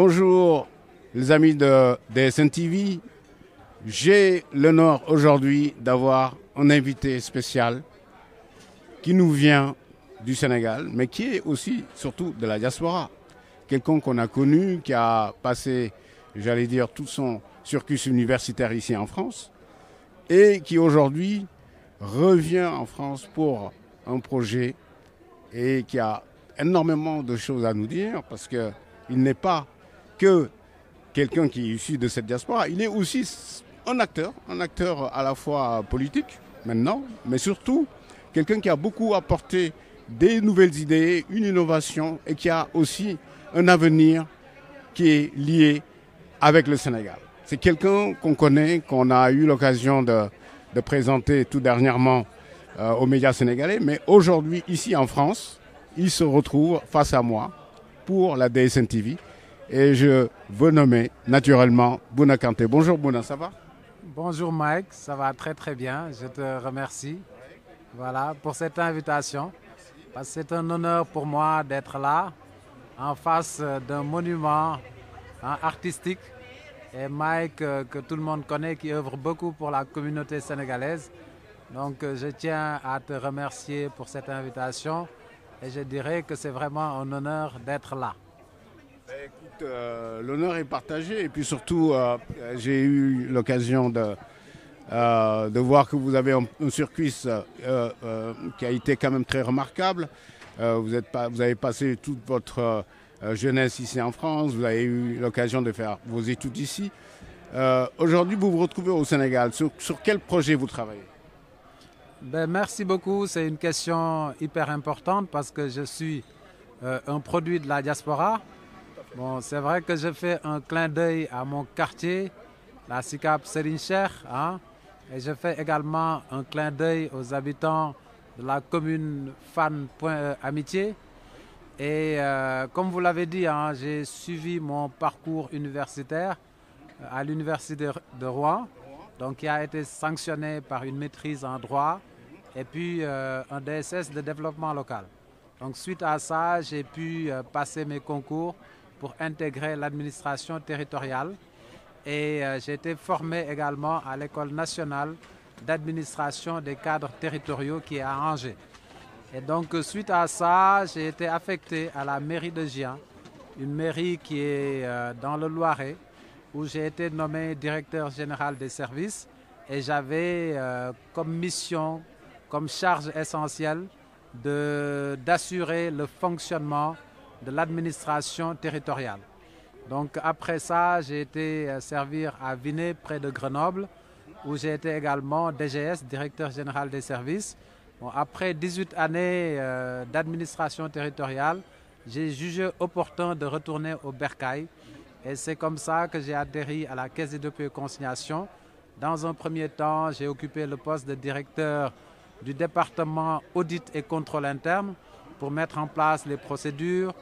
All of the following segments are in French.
Bonjour les amis de DSN TV. J'ai l'honneur aujourd'hui d'avoir un invité spécial qui nous vient du Sénégal, mais qui est aussi surtout de la diaspora. Quelqu'un qu'on a connu, qui a passé, j'allais dire, tout son cursus universitaire ici en France et qui aujourd'hui revient en France pour un projet et qui a énormément de choses à nous dire parce qu'il n'est pas que quelqu'un qui est issu de cette diaspora, il est aussi un acteur à la fois politique maintenant, mais surtout quelqu'un qui a beaucoup apporté des nouvelles idées, une innovation et qui a aussi un avenir qui est lié avec le Sénégal. C'est quelqu'un qu'on connaît, qu'on a eu l'occasion de présenter tout dernièrement aux médias sénégalais, mais aujourd'hui, ici en France, il se retrouve face à moi pour la DSN TV et je veux nommer naturellement Bouna Kanté. Bonjour Bouna, ça va? Bonjour Mike, ça va très très bien, je te remercie pour cette invitation. Parce que c'est un honneur pour moi d'être là en face d'un monument artistique et Mike que tout le monde connaît qui œuvre beaucoup pour la communauté sénégalaise. Donc je tiens à te remercier pour cette invitation et je dirais que c'est vraiment un honneur d'être là. Écoute, l'honneur est partagé et puis surtout j'ai eu l'occasion de voir que vous avez un circuit qui a été quand même très remarquable. Vous avez passé toute votre jeunesse ici en France, vous avez eu l'occasion de faire vos études ici. Aujourd'hui, vous vous retrouvez au Sénégal. Sur quel projet vous travaillez? Merci beaucoup, c'est une question hyper importante parce que je suis un produit de la diaspora. Bon, c'est vrai que je fais un clin d'œil à mon quartier, la SICAP Serigne Cheikh, et je fais également un clin d'œil aux habitants de la commune Fann-Point-Amitié. Et comme vous l'avez dit, j'ai suivi mon parcours universitaire à l'université de Rouen, donc qui a été sanctionné par une maîtrise en droit et puis un DSS de développement local. Donc suite à ça, j'ai pu passer mes concours pour intégrer l'administration territoriale et j'ai été formé également à l'École nationale d'administration des cadres territoriaux qui est à Angers. Et donc suite à ça, j'ai été affecté à la mairie de Gien, une mairie qui est dans le Loiret, où j'ai été nommé directeur général des services et j'avais comme mission, comme charge essentielle d'assurer le fonctionnement de l'administration territoriale. Donc après ça, j'ai été servir à Vinay, près de Grenoble, où j'ai été également DGS, directeur général des services. Bon, après 18 années d'administration territoriale, j'ai jugé opportun de retourner au Bercail. Et c'est comme ça que j'ai atterri à la Caisse des dépôts et consignations. Dans un premier temps, j'ai occupé le poste de directeur du département audit et contrôle interne pour mettre en place les procédures,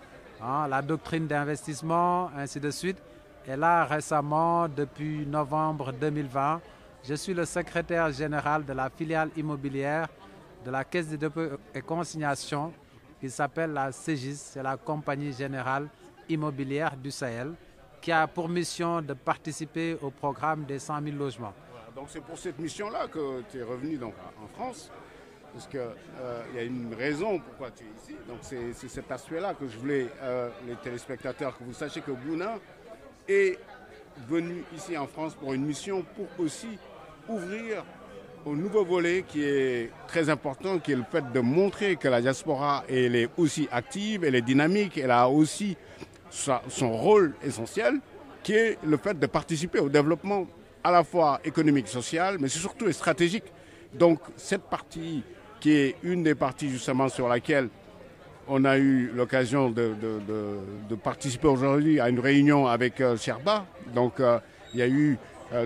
la doctrine d'investissement, ainsi de suite. Et là, récemment, depuis novembre 2020, je suis le secrétaire général de la filiale immobilière de la Caisse des dépôts et consignations qui s'appelle la CGIS, c'est la Compagnie Générale Immobilière du Sahel, qui a pour mission de participer au programme des 100 000 logements. Voilà, donc c'est pour cette mission-là que tu es revenu donc, en France, parce qu'il y a une raison pourquoi tu es ici. Donc c'est cet aspect-là que je voulais, les téléspectateurs, que vous sachiez que Bouna est venu ici en France pour une mission pour aussi ouvrir au nouveau volet qui est très important, qui est le fait de montrer que la diaspora elle est aussi active, elle est dynamique, elle a aussi son rôle essentiel, qui est le fait de participer au développement à la fois économique, social, mais surtout stratégique. Donc cette partie qui est une des parties justement sur laquelle on a eu l'occasion de participer aujourd'hui à une réunion avec Sherba. Donc il y a eu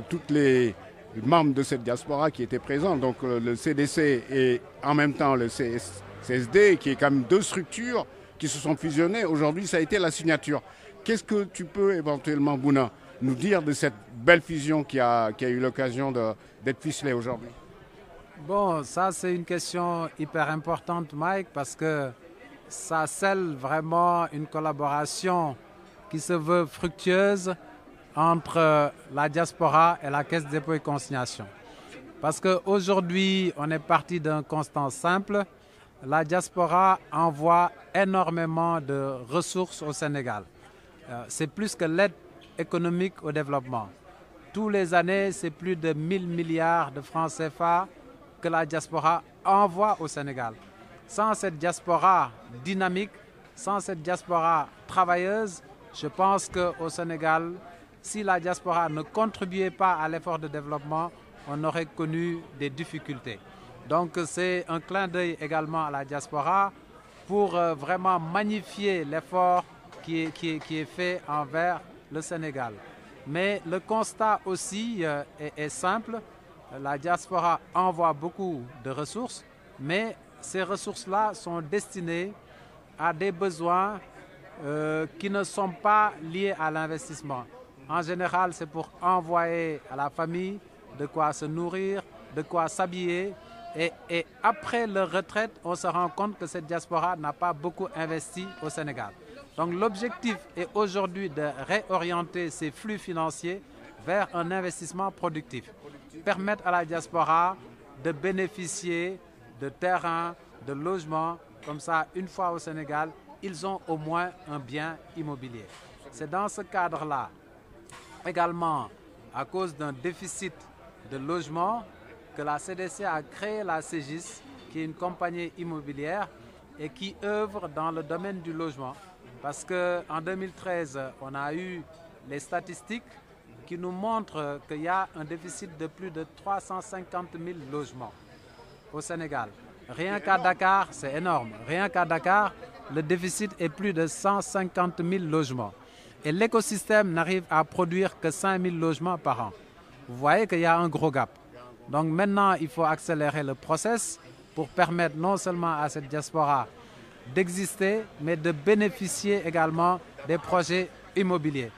toutes les membres de cette diaspora qui étaient présents, donc le CDC et en même temps le CSD, qui est quand même deux structures qui se sont fusionnées. Aujourd'hui, ça a été la signature. Qu'est-ce que tu peux éventuellement, Bouna, nous dire de cette belle fusion qui a eu l'occasion d'être ficelée aujourd'hui? Bon, ça c'est une question hyper importante, Mike, parce que ça scelle vraiment une collaboration qui se veut fructueuse entre la diaspora et la Caisse des dépôts et consignations. Parce qu'aujourd'hui, on est parti d'un constat simple. La diaspora envoie énormément de ressources au Sénégal. C'est plus que l'aide économique au développement. Tous les années, c'est plus de 1000 milliards de francs CFA que la diaspora envoie au Sénégal. Sans cette diaspora dynamique, sans cette diaspora travailleuse, je pense qu'au Sénégal, si la diaspora ne contribuait pas à l'effort de développement, on aurait connu des difficultés. Donc c'est un clin d'œil également à la diaspora pour vraiment magnifier l'effort qui est fait envers le Sénégal. Mais le constat aussi est simple. La diaspora envoie beaucoup de ressources, mais ces ressources-là sont destinées à des besoins qui ne sont pas liés à l'investissement. En général, c'est pour envoyer à la famille de quoi se nourrir, de quoi s'habiller. Et après leur retraite, on se rend compte que cette diaspora n'a pas beaucoup investi au Sénégal. Donc l'objectif est aujourd'hui de réorienter ces flux financiers vers un investissement productif. Permettre à la diaspora de bénéficier de terrains, de logements. Comme ça, une fois au Sénégal, ils ont au moins un bien immobilier. C'est dans ce cadre-là, également à cause d'un déficit de logement, que la CDC a créé la CGIS, qui est une compagnie immobilière et qui œuvre dans le domaine du logement. Parce qu'en 2013, on a eu les statistiques qui nous montrent qu'il y a un déficit de plus de 350 000 logements au Sénégal. Rien qu'à Dakar, c'est énorme. Rien qu'à Dakar, le déficit est plus de 150 000 logements. Et l'écosystème n'arrive à produire que 5 000 logements par an. Vous voyez qu'il y a un gros gap. Donc maintenant, il faut accélérer le process pour permettre non seulement à cette diaspora d'exister, mais de bénéficier également des projets immobiliers.